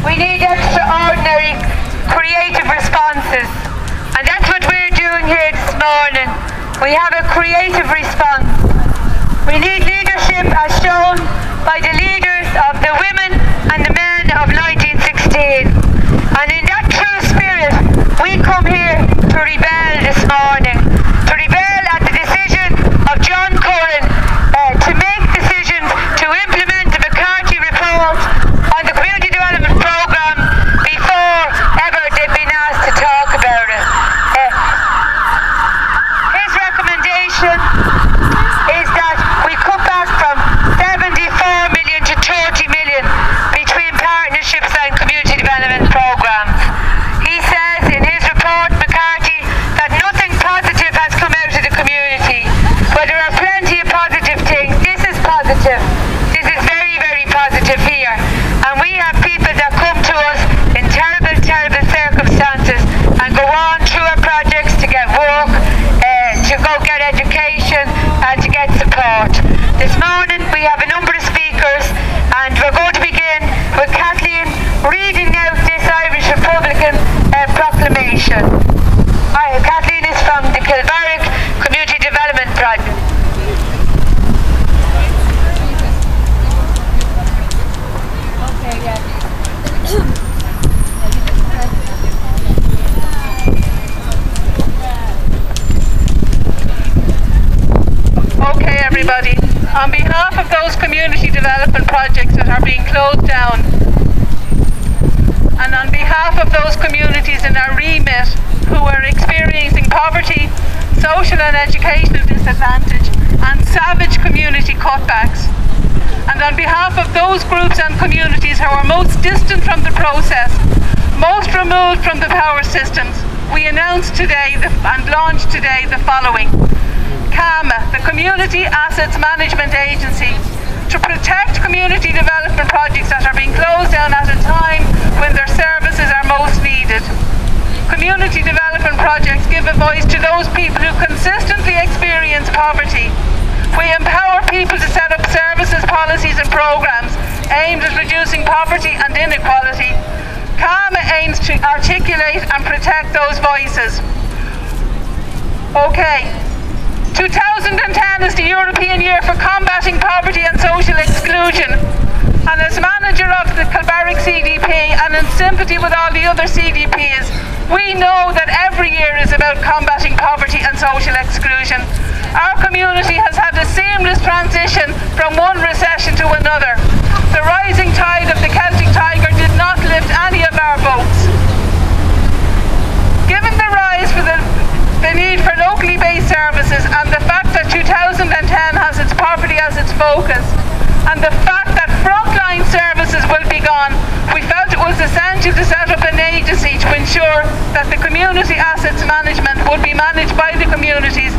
We need extraordinary creative responses, and that's what we're doing here this morning. We have a creative response. We need leadership as shown by the leaders of the women and the men of 1916. And in that true spirit, we come here to rebel this morning, to rebel at the decision of John Curran to make decisions to implement the McCarthy report on the Community Development Programme before ever they've been asked to talk about it. His recommendation is that we cut back from 74 million to 30 million between partnerships and community development programmes. He says in his report, McCarthy, that nothing positive has come out of the community, but there are plenty of positive things. This is positive. This is very, very positive here. And we have people that come to us in terrible, terrible circumstances and go on through our projects to get work, to go get education and to get support. This morning we have a number of speakers, and we're going to begin with Kathleen reading out this Irish Republican proclamation. Kathleen is from the Kilbarrack Community Development Project. Okay, everybody. On behalf of those community development projects that are being closed down, and on behalf of those communities in our remit who are experiencing poverty, social and educational disadvantage, and savage community cutbacks, and on behalf of those groups and communities who are most distant from the process, most removed from the power systems, we announced today and launched today the following. CAMA, the Community Assets Management Agency, to protect community development projects that are being closed down at a time when their services are most needed. Community development projects give a voice to those people who consistently experience poverty. We empower people to set up services, policies and programs aimed at reducing poverty and inequality. CAMA aims to articulate and protect those voices. Okay. 2010 is the European Year for Combating Poverty and Social Exclusion, and as manager of the Kilbarrack CDP and in sympathy with all the other CDPs, we know that every year is about combating poverty and social exclusion. Our community has had a seamless transition from one recession to another. The rising tide of the Celtic Tiger did not lift any of our boats. Given the rise for the need for locally based services and the fact that 2010 has its poverty as its focus, and the fact that frontline services will be gone, we felt it was essential to set up an agency to ensure that the community assets management would be managed by the communities.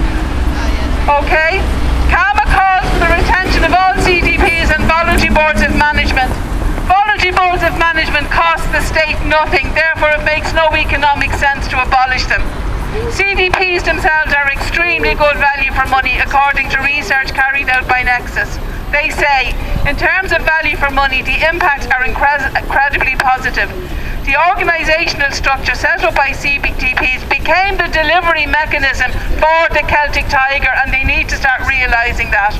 Okay? CAMA calls for the retention of all CDPs and voluntary boards of management. Voluntary boards of management cost the state nothing, therefore it makes no economic sense to abolish them. CDPs themselves are extremely good value for money according to research carried out by Nexus. They say, in terms of value for money, the impacts are incredibly positive. The organisational structure set up by CDPs became the delivery mechanism for the Celtic Tiger, and they need to start realising that.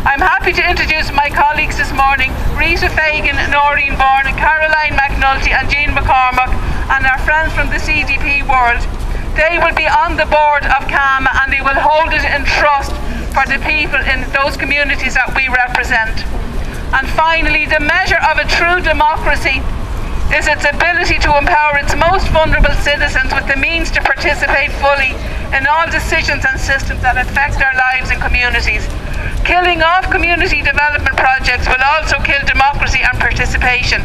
I'm happy to introduce my colleagues this morning, Rita Fagan, Noreen Bourne, Caroline McNulty and Jean McCormack, and our friends from the CDP world. They will be on the board of CAMA and they will hold it in trust for the people in those communities that we represent. And finally, the measure of a true democracy is its ability to empower its most vulnerable citizens with the means to participate fully in all decisions and systems that affect their lives and communities. Killing off community development projects will also kill democracy and participation.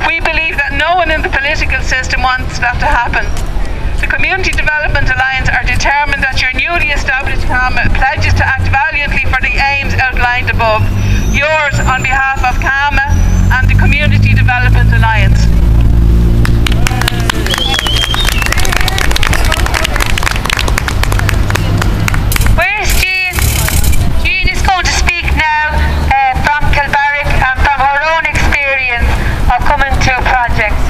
We believe that no one in the political system wants that to happen. The Community Development Alliance are determined that your newly established CAMA pledges to act valiantly for the aims outlined above. Yours on behalf of CAMA and the Community Development Alliance. Where's Jean? Jean is going to speak now from Kilbarrack and from her own experience of coming to projects.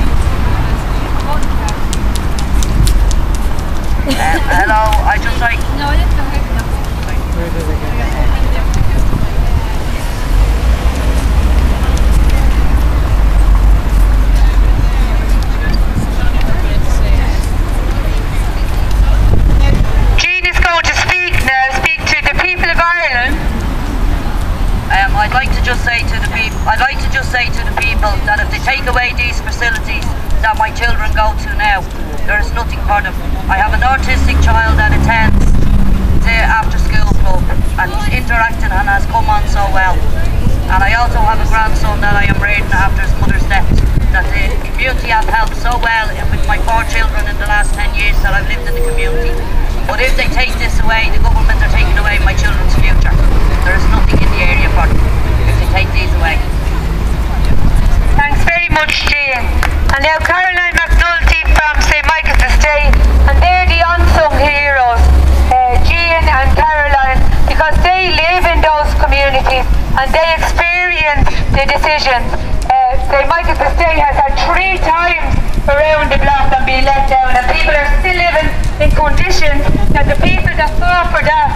I'd like to just say to the people that if they take away these facilities that my children go to now, there is nothing for them. I have an autistic child that attends the after school club and he's interacting and has come on so well. And I also have a grandson that I am raising after his mother's death, that the community have helped so well with my 4 children in the last 10 years that I've lived in the community. But if they take this away, the government are taking away my children's future. There is nothing in the area for them if they take these away. Thanks very much, Jean. And now Caroline McNulty from St. Michael's Estate, and they're the unsung heroes, Jean and Caroline, because they live in those communities and they experience the decisions. St. Michael's Estate has had 3 times around the block and been let down, and people are still living in conditions that the people that fought for that,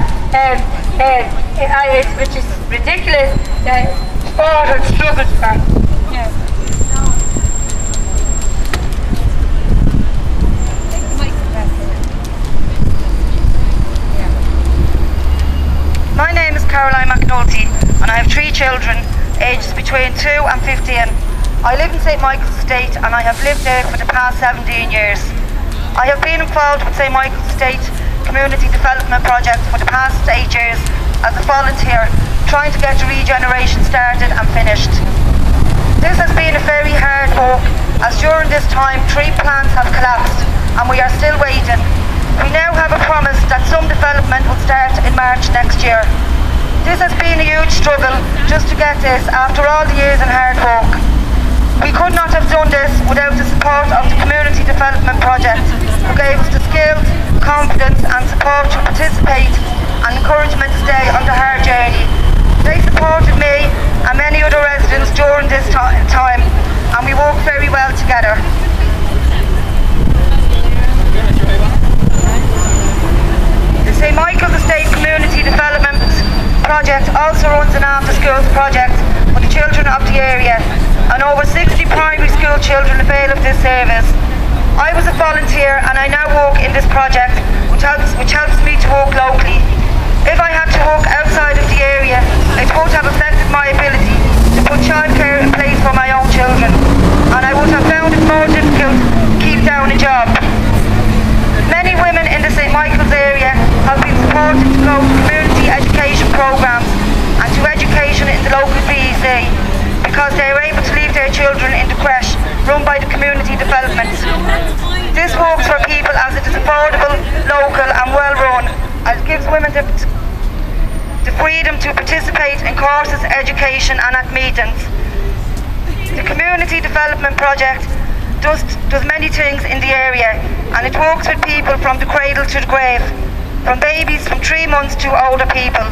which is ridiculous, fought and struggled for. Yeah. My name is Caroline McNulty and I have 3 children aged between 2 and 15. I live in St. Michael's Estate and I have lived there for the past 17 years. I have been involved with St. Michael's Estate Community Development Project for the past 8 years as a volunteer, trying to get the regeneration started and finished. This has been a very hard walk, as during this time 3 plants have collapsed and we are still waiting. We now have a promise that some development will start in March next year. This has been a huge struggle just to get this after all the years and hard work. We could not have done this without the support of the Community Development Project, who gave us the skills, confidence and support to participate and encouragement to stay on the hard journey. They supported me and many other residents during this time and we worked very well together. The St. Michael's Estate Community Development Project also runs an after-schools project for the children of the area, and over 60 primary school children avail of this service. I was a volunteer and I now work in this project, which helps me to work locally. If I had to work outside of the area, it would have affected my ability to put childcare in place for my own children, and I would have found it more difficult to keep down a job. Many women in the St. Michael's area have been supported to go to community education programmes and to education in the local BEC because they are able to leave their children in the creche run by the community development. This works for people as it is affordable, local and well run, as it gives women the freedom to participate in courses, education and at meetings. The Community Development Project does many things in the area, and it works with people from the cradle to the grave, from babies from 3 months to older people.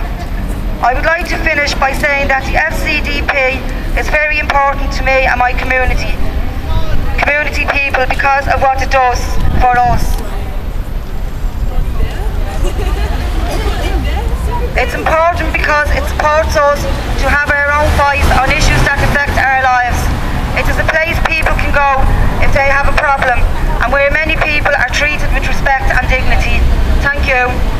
I would like to finish by saying that the FCDP is very important to me and my community people because of what it does for us. It's important because it supports us to have our own voice on issues that affect our lives. It is a place people can go if they have a problem and where many people are treated with respect and dignity. Thank you.